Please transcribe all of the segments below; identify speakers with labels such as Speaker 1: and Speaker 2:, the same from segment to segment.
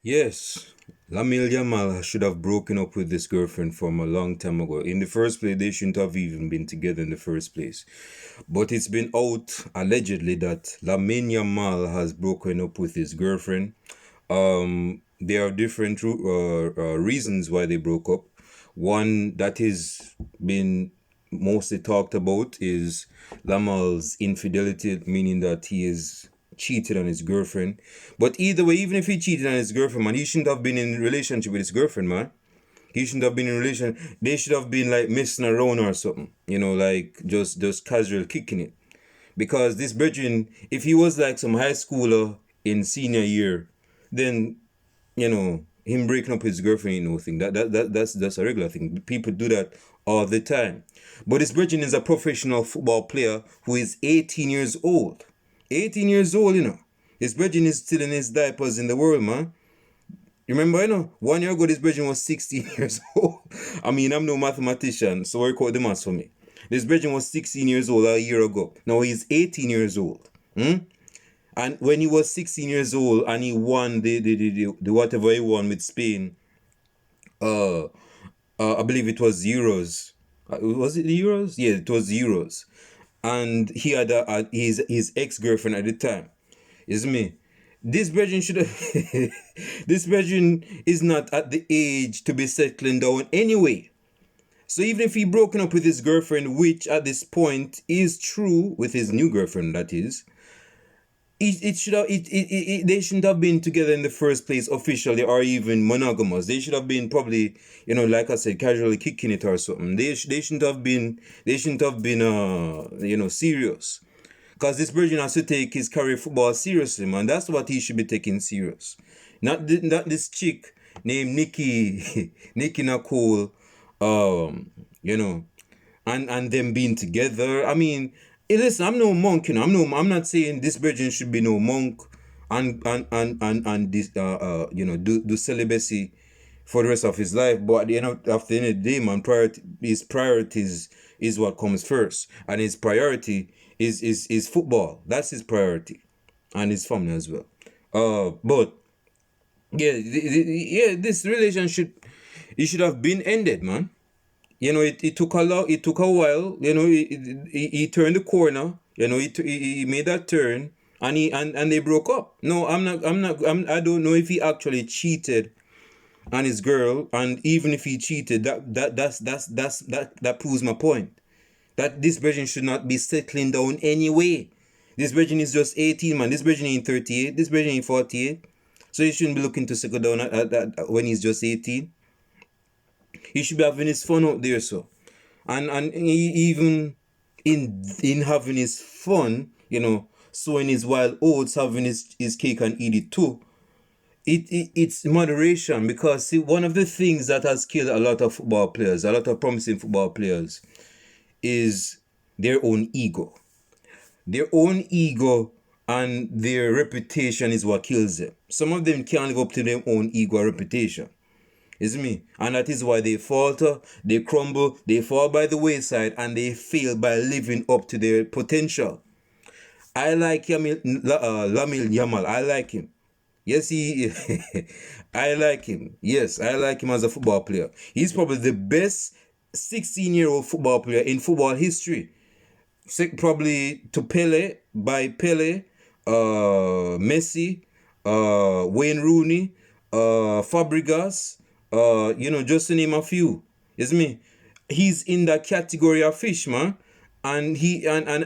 Speaker 1: Yes, Lamine Yamal should have broken up with this girlfriend from a long time ago. In the first place, they shouldn't have even been together in the first place. But it's been out allegedly that Lamine Yamal has broken up with his girlfriend. There are different reasons why they broke up. One that is been mostly talked about is Lamal's infidelity, meaning that he is cheated on his girlfriend. But either way, even if he cheated on his girlfriend, man, he shouldn't have been in a relationship with his girlfriend, man. He shouldn't have been in a relation. They should have been like messing around or something, like just casual kicking it. Because this virgin, if he was like some high schooler in senior year, then him breaking up his girlfriend ain't no thing. That's a regular thing. People do that all the time. But this virgin is a professional football player who is 18 years old. 18 years old. This virgin is still in his diapers in the world, man. Remember, 1 year ago, this virgin was 16 years old. I mean, I'm no mathematician, so work out the maths for me. This virgin was 16 years old a year ago. Now he's 18 years old. And when he was 16 years old and he won the whatever he won with Spain, I believe it was Euros. Was it the Euros? Yeah, it was Euros. And he had his ex-girlfriend at the time. Is me. This virgin should have this virgin is not at the age to be settling down anyway. So even if he broken up with his girlfriend, which at this point is true with his new girlfriend, that is, it should have they shouldn't have been together in the first place officially or even monogamous. They should have been probably, like I said, casually kicking it or something. They shouldn't have been serious. Because this virgin has to take his career football seriously, man. That's what he should be taking serious. Not this chick named Nicki, Nicole, and them being together. I mean, listen, I'm no monk, I'm not saying this virgin should be no monk and this do celibacy for the rest of his life. But at the end of the day, man, his priorities is what comes first, and his priority is football. That's his priority, and his family as well. But yeah, this relationship, it should have been ended, man. It took a while. He turned the corner. He made that turn, and they broke up. No, I don't know if he actually cheated on his girl, and even if he cheated, that proves my point. That this virgin should not be settling down anyway. This virgin is just 18, man. This virgin ain't 38. This virgin ain't 48. So he shouldn't be looking to settle down when he's just 18. He should be having his fun out there, so. And even in having his fun, sowing his wild oats, having his cake and eat it too, it's moderation. Because see, one of the things that has killed a lot of football players, a lot of promising football players, is their own ego. Their own ego and their reputation is what kills them. Some of them can't live up to their own ego or reputation. Is me? And that is why they falter, they crumble, they fall by the wayside, and they fail by living up to their potential. I like Lamine Yamal. I like him. Yes, I like him. Yes, I like him as a football player. He's probably the best 16-year-old football player in football history. Probably to Pele, by Pele, Messi, Wayne Rooney, Fabregas, just to name a few. Is me? He's in that category of fish, man. And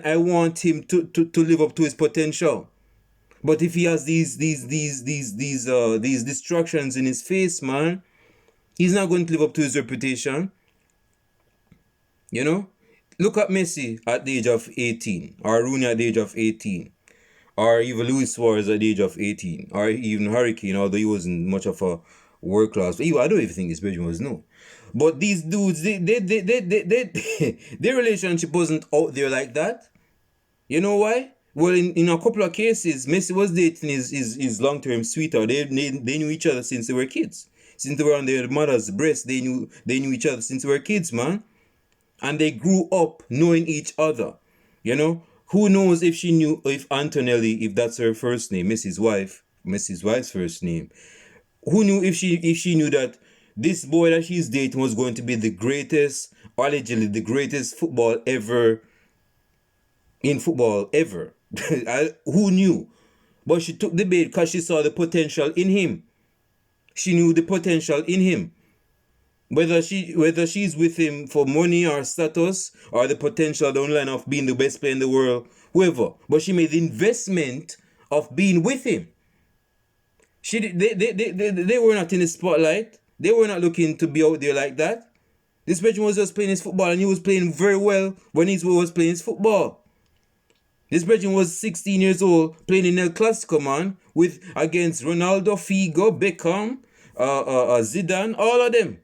Speaker 1: I want him to live up to his potential. But if he has these distractions in his face, man, he's not going to live up to his reputation. Look at Messi at the age of 18, or Rooney at the age of 18, or even Luis Suarez at the age of 18, or even Hurricane, although he wasn't much of a world class. I don't even think this Belgium was no. But these dudes, they their relationship wasn't out there like that. You know why? Well, in a couple of cases, Messi was dating his long-term sweetheart. They knew each other since they were kids. Since they were on their mother's breast, they knew each other since they were kids, man. And they grew up knowing each other. Who knows if Antonelli, if that's her first name, Messi's wife's first name, Who knew if she knew that this boy that she's dating was going to be the greatest, allegedly the greatest football ever in football ever? Who knew? But she took the bait because she saw the potential in him. She knew the potential in him. Whether she's with him for money or status or the potential down the line of being the best player in the world, whoever. But she made the investment of being with him. They were not in the spotlight. They were not looking to be out there like that. This Benjamin was just playing his football, and he was playing very well when he was playing his football. This Benjamin was 16 years old, playing in El Clasico, man, with against Ronaldo, Figo, Beckham, Zidane, all of them.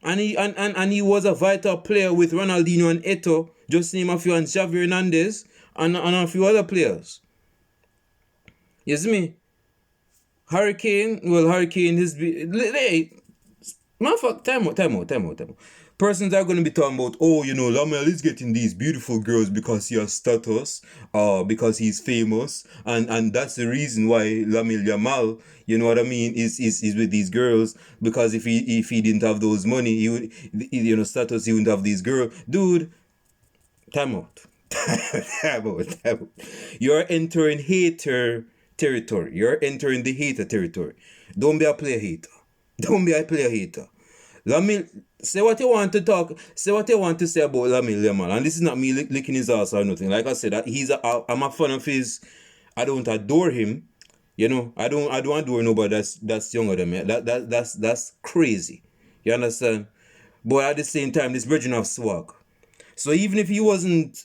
Speaker 1: And he was a vital player with Ronaldinho and Eto'o, just name a few, and Xavi Hernandez, and a few other players. You see me? Hurricane, his... Hey, motherfucker, time out. Persons are going to be talking about, oh, you know, Lamel is getting these beautiful girls because he has status, because he's famous, and that's the reason why Lamine Yamal, you know what I mean, is with these girls, because if he didn't have those money, he would, you know, status, he wouldn't have these girls. Dude, time out. You're entering hater territory. You're entering the hater territory. Don't be a player hater. Lamine, say what you want to talk. Say what you want to say about Lamine Yamal. And this is not me licking his ass or nothing. Like I said, I'm a fan of his. I don't adore him. You know, I don't adore nobody that's younger than me. That's crazy. You understand? But at the same time, this virgin of swag. So even if he wasn't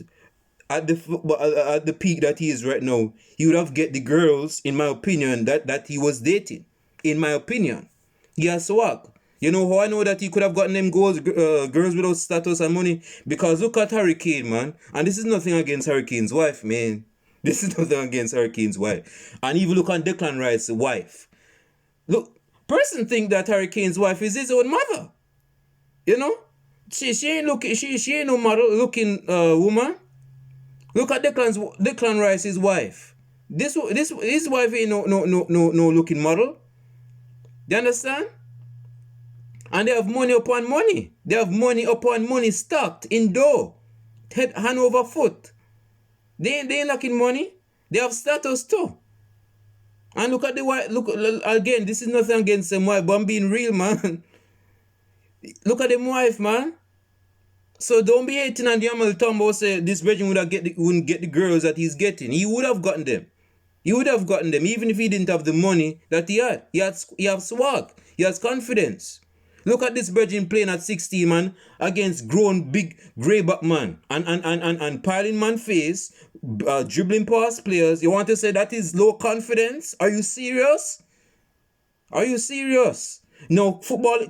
Speaker 1: at the peak that he is right now, he would have get the girls, in my opinion, that he was dating. In my opinion, he has swag. You know how I know that he could have gotten them girls without status and money? Because look at Hurricane, man. And this is nothing against Hurricane's wife, man. This is nothing against Hurricane's wife. And even look at Declan Rice's wife. Look, person think that Hurricane's wife is his own mother. You know? She ain't no model looking woman. Look at Declan Rice's wife. His wife ain't no looking model. You understand? And they have money upon money. They have money upon money stocked in dough. Hand over foot. They ain't lacking money. They have status too. And look at the wife. Look again, this is nothing against them wife, but I'm being real, man. Look at them wife, man. So don't be hating on the Yamal Tombo say this virgin wouldn't get the girls that he's getting. He would have gotten them. Even if he didn't have the money that he had. He has swag. He has confidence. Look at this virgin playing at 16, man, against grown big greyback man and piling man face, dribbling past players. You want to say that is low confidence? Are you serious? No,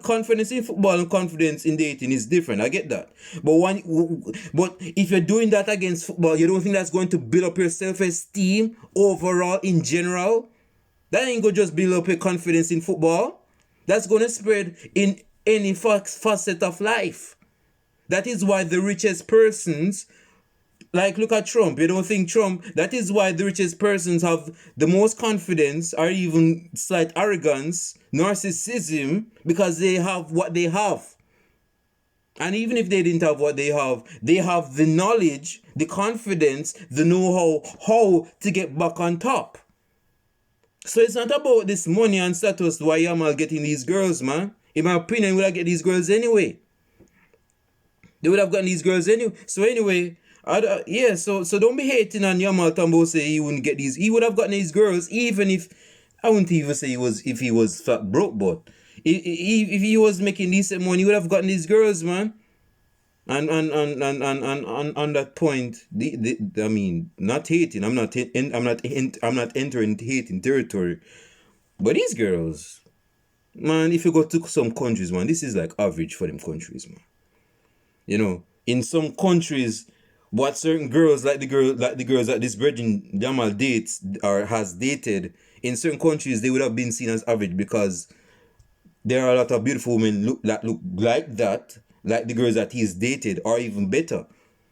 Speaker 1: confidence in football and confidence in dating is different. I get that. But if you're doing that against football, you don't think that's going to build up your self-esteem overall in general? That ain't going to just build up your confidence in football. That's going to spread in any facet of life. That is why the richest persons, like look at Trump. You don't think Trump, that is why the richest persons have the most confidence or even slight arrogance, narcissism, because they have what they have. And even if they didn't have what they have the knowledge, the confidence, the know-how, how to get back on top. So it's not about this money and status why Yamal getting these girls, man. In my opinion, he would have get these girls anyway. They would have gotten these girls anyway. So anyway, so don't be hating on Yamal Tambo say he wouldn't get these. He would have gotten these girls even if, I wouldn't even say if he was fat broke, but if he was making decent money, he would have gotten these girls, man. And on that point, I mean, not hating. I'm not entering hating territory. But these girls, man, if you go to some countries, man, this is like average for them countries, man. You know, in some countries, what certain girls like the girls that this Virgin Yamal dates or has dated, in certain countries they would have been seen as average because there are a lot of beautiful women that look like that. Like the girls that he's dated, or even better.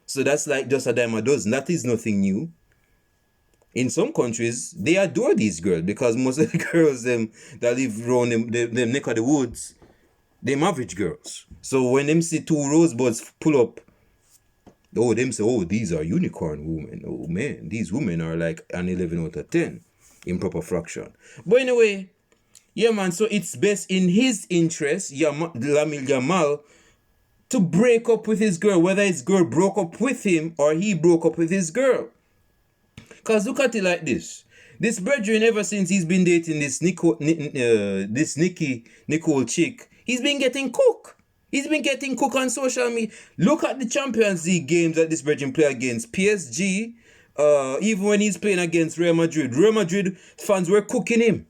Speaker 1: So that's like just a dime a dozen. That is nothing new. In some countries, they adore these girls because most of the girls them that live around them neck of the woods, them average girls. So when them see two rosebuds pull up, oh, them say, oh, these are unicorn women. Oh man, these women are like an 11 out of 10 in proper fraction. But anyway, yeah, man. So it's best in his interest, Lamine Yamal, to break up with his girl, whether his girl broke up with him or he broke up with his girl. Cause look at it like this. This brethren, ever since he's been dating this Nicki Nicole chick, he's been getting cooked. He's been getting cooked on social media. Look at the Champions League games that this brethren play against PSG. Even when he's playing against Real Madrid fans were cooking him.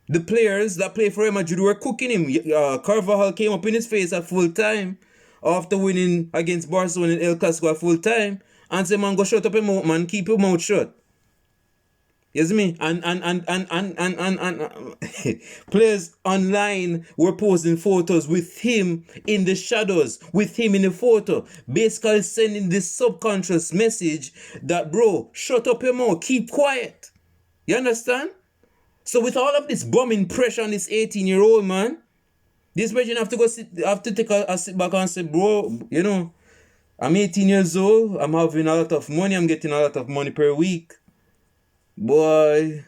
Speaker 1: The players that play for Real Madrid were cooking him. Carvajal came up in his face at full time after winning against Barcelona in El Clasico at full time and said, man, go shut up your mouth, man. Keep your mouth shut. You see me? And players online were posting photos with him in the shadows, with him in the photo, basically sending this subconscious message that, bro, shut up your mouth, keep quiet. You understand? So with all of this bombing pressure on this 18-year-old man, this person have to take a sit back and say, bro, you know, I'm 18 years old, I'm having a lot of money, I'm getting a lot of money per week. Boy,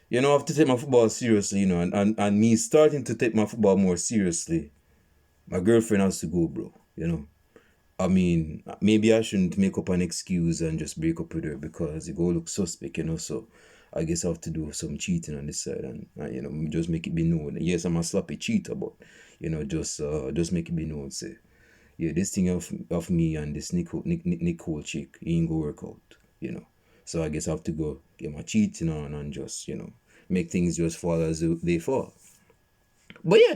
Speaker 1: you know, I have to take my football seriously, you know, and me starting to take my football more seriously, my girlfriend has to go, bro, you know. I mean, maybe I shouldn't make up an excuse and just break up with her because it go look suspect, you know, so I guess I have to do some cheating on this side and you know, just make it be known. Yes, I'm a sloppy cheater, but, you know, just make it be known, say, yeah, this thing of me and this Nicole chick, it ain't gonna work out, you know. So I guess I have to go get my cheating on and just, you know, make things just fall as they fall. But yeah,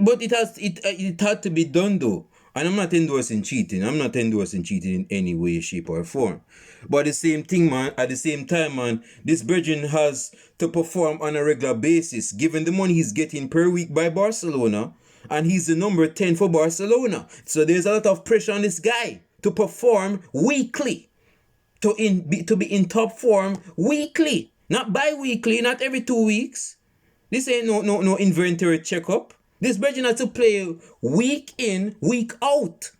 Speaker 1: but it had to be done though. And I'm not endorsing cheating. I'm not endorsing cheating in any way, shape, or form. But at the same thing, man, at the same time, man, this virgin has to perform on a regular basis, given the money he's getting per week by Barcelona, and he's the number 10 for Barcelona. So there's a lot of pressure on this guy to perform weekly. To be in top form weekly, not bi-weekly, not every 2 weeks. This ain't no inventory checkup. This Bridget has to play week in, week out.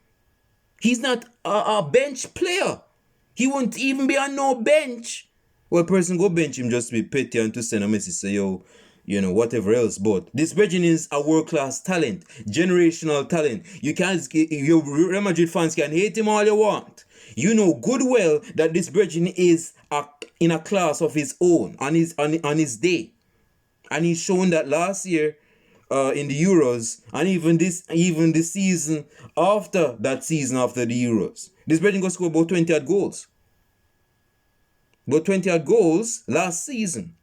Speaker 1: He's not a bench player. He won't even be on no bench. Well, person go bench him just to be petty and to send a message say, yo, you know, whatever else. But this Bridget is a world-class talent, generational talent. You can't, your Real Madrid fans can hate him all you want. You know good well that this virgin is in a class of his own on his day. And he's shown that last year in the Euros and even this season after that season after the Euros. This virgin got scored about 20 odd goals. About 20 odd goals last season.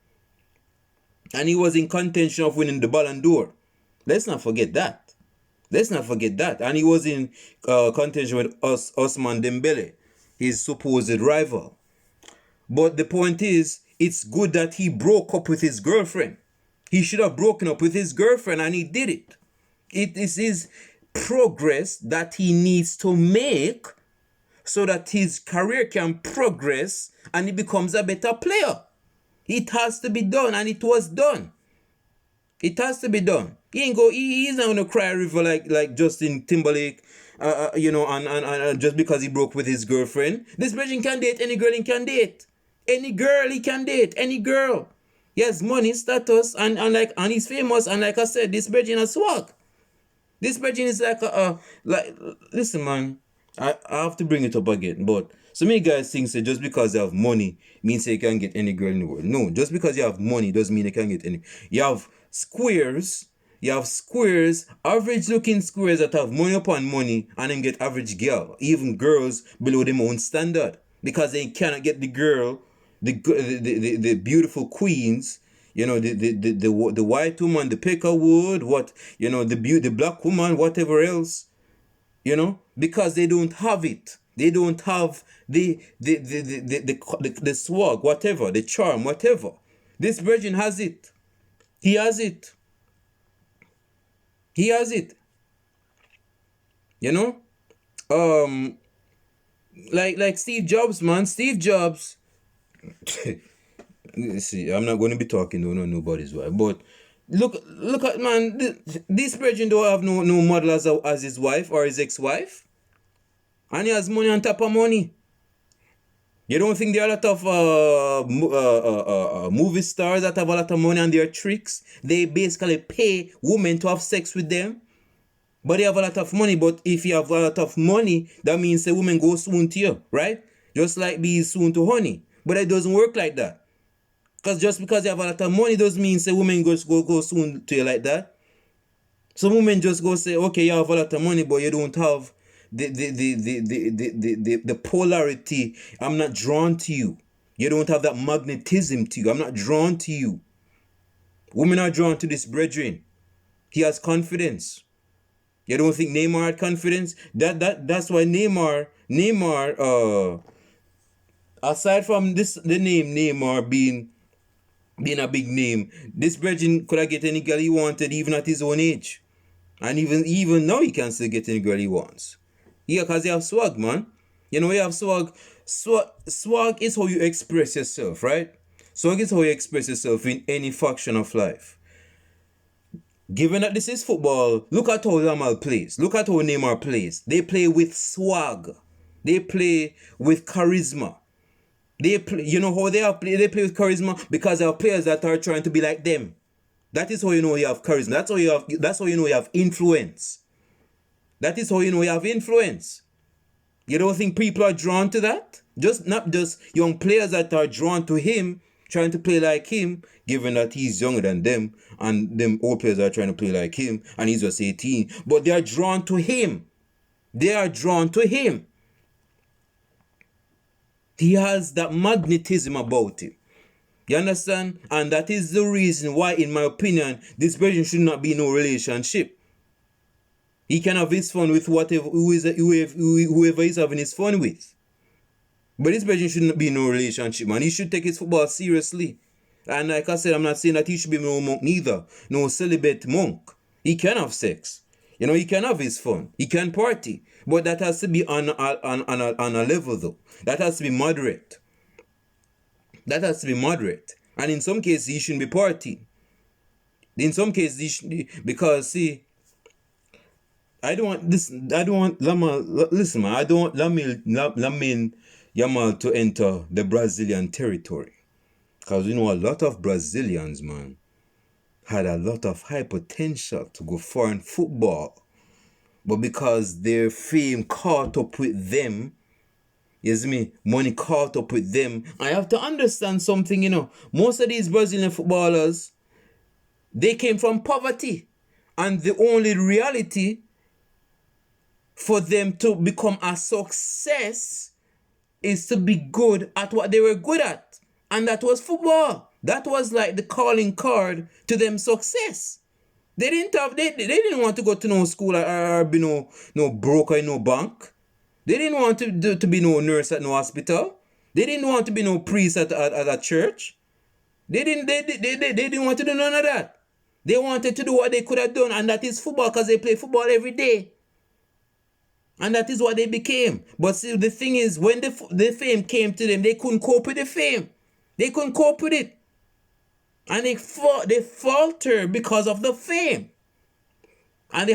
Speaker 1: And he was in contention of winning the Ballon d'Or. Let's not forget that. And he was in contention with Ousmane Dembele, his supposed rival. But the point is, it's good that he broke up with his girlfriend. He should have broken up with his girlfriend and he did it. It is his progress that he needs to make so that his career can progress and he becomes a better player. It has to be done and it was done. It has to be done. He's not gonna cry a river like Justin Timberlake, you know, and just because he broke with his girlfriend. This virgin can date any girl he can date. Any girl he can date. Any girl. He has money, status, and he's famous. And like I said, this virgin has swag. This virgin is like listen, man. I have to bring it up again, but so many guys think that just because you have money means that you can get any girl in the world. No, just because you have money doesn't mean you can get any. You have squares, average looking squares that have money upon money and then get average girl, even girls below their own standard because they cannot get the girl, the beautiful queens. You know, the white woman, the peckerwood, what, you know, the black woman, whatever else. You know, because they don't have it. They don't have the swag, whatever, the charm, whatever. This virgin has it. He has it. You know? Like Steve Jobs, man. Steve Jobs See, I'm not going to be talking to nobody's wife, but look at man. This virgin don't have no model as his wife or his ex-wife, and he has money on top of money. You don't think there are a lot of movie stars that have a lot of money and their tricks? They basically pay women to have sex with them, but they have a lot of money. But if you have a lot of money, that means the woman goes soon to you, right? Just like bees soon to honey. But it doesn't work like that. Because just because you have a lot of money doesn't mean the woman goes go soon to you like that. Some women just go say, okay, you have a lot of money, but you don't have the polarity. I'm not drawn to you. You don't have that magnetism to you. I'm not drawn to you. Women are drawn to this brethren. He has confidence. You don't think Neymar had confidence? That's why Neymar, aside from the name Neymar being a big name, this brethren could have get any girl he wanted even at his own age. And even now he can still get any girl he wants. Yeah, because you have swag, man. You know, you have swag. Swag is how you express yourself, right? Swag is how you express yourself in any faction of life. Given that this is football, look at how Yamal plays. Look at how Neymar plays. They play with swag. They play with charisma. They play, you know how they play with charisma? Because they are players that are trying to be like them. That is how you know you have charisma. That's how you know you have influence. That is how you know you have influence. You don't think people are drawn to that? Not just young players that are drawn to him, trying to play like him, given that he's younger than them, and them old players are trying to play like him, and he's just 18. But they are drawn to him. They are drawn to him. He has that magnetism about him. You understand? And that is the reason why, in my opinion, this person should not be in no relationship. He can have his fun with whoever he's having his fun with. But this person shouldn't be in no relationship, man. He should take his football seriously. And like I said, I'm not saying that he should be no monk neither. No celibate monk. He can have sex. You know, he can have his fun. He can party. But that has to be on a level, though. That has to be moderate. That has to be moderate. And in some cases, he shouldn't be partying. In some cases, he should be, because, see, I don't want Lamine Yamal to enter the Brazilian territory. Because, you know, a lot of Brazilians, man, had a lot of high potential to go far in football. But because their fame caught up with them, money caught up with them. I have to understand something, you know. Most of these Brazilian footballers, they came from poverty. And the only reality for them to become a success is to be good at what they were good at. And that was football. That was like the calling card to them success. They didn't want to go to no school or be no broker in no bank. They didn't want to be no nurse at no hospital. They didn't want to be no priest at a church. They didn't want to do none of that. They wanted to do what they could have done, and that is football, because they play football every day. And that is what they became. But see, the thing is, when the fame came to them, they couldn't cope with the fame. They couldn't cope with it. And they falter because of the fame. And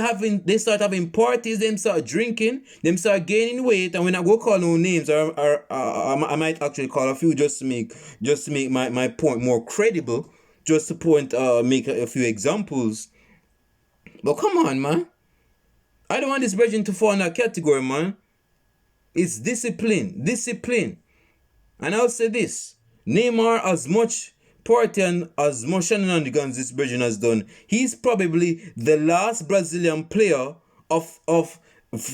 Speaker 1: they start having parties, them start drinking, them start gaining weight. And when I go call no names, or I might actually call a few just to make my point more credible, just to make a few examples. But come on, man. I don't want this virgin to fall in that category, man. It's discipline. Discipline. And I'll say this. Neymar, as much party and as much shenanigans this virgin has done, he's probably the last Brazilian player of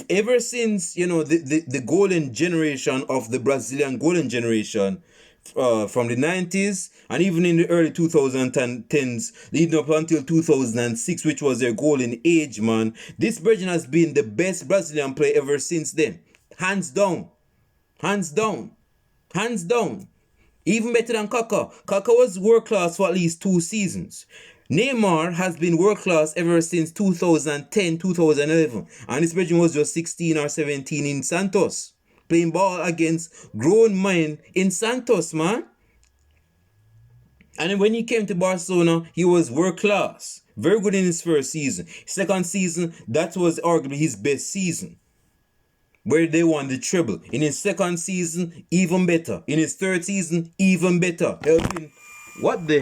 Speaker 1: ever since, you know, the golden generation of the Brazilian golden generation, from the 90s and even in the early 2010s leading up until 2006, which was their golden age, man. This virgin has been the best Brazilian player ever since then. Hands down. Hands down. Hands down. Even better than Kaka. Kaka was world class for at least 2 seasons. Neymar has been world class ever since 2010, 2011. And this virgin was just 16 or 17 in Santos, playing ball against grown men in Santos, man. And when he came to Barcelona, he was world class. Very good in his first season. Second season, that was arguably his best season, where they won the treble. In his second season, even better. In his third season, even better. Helping. What the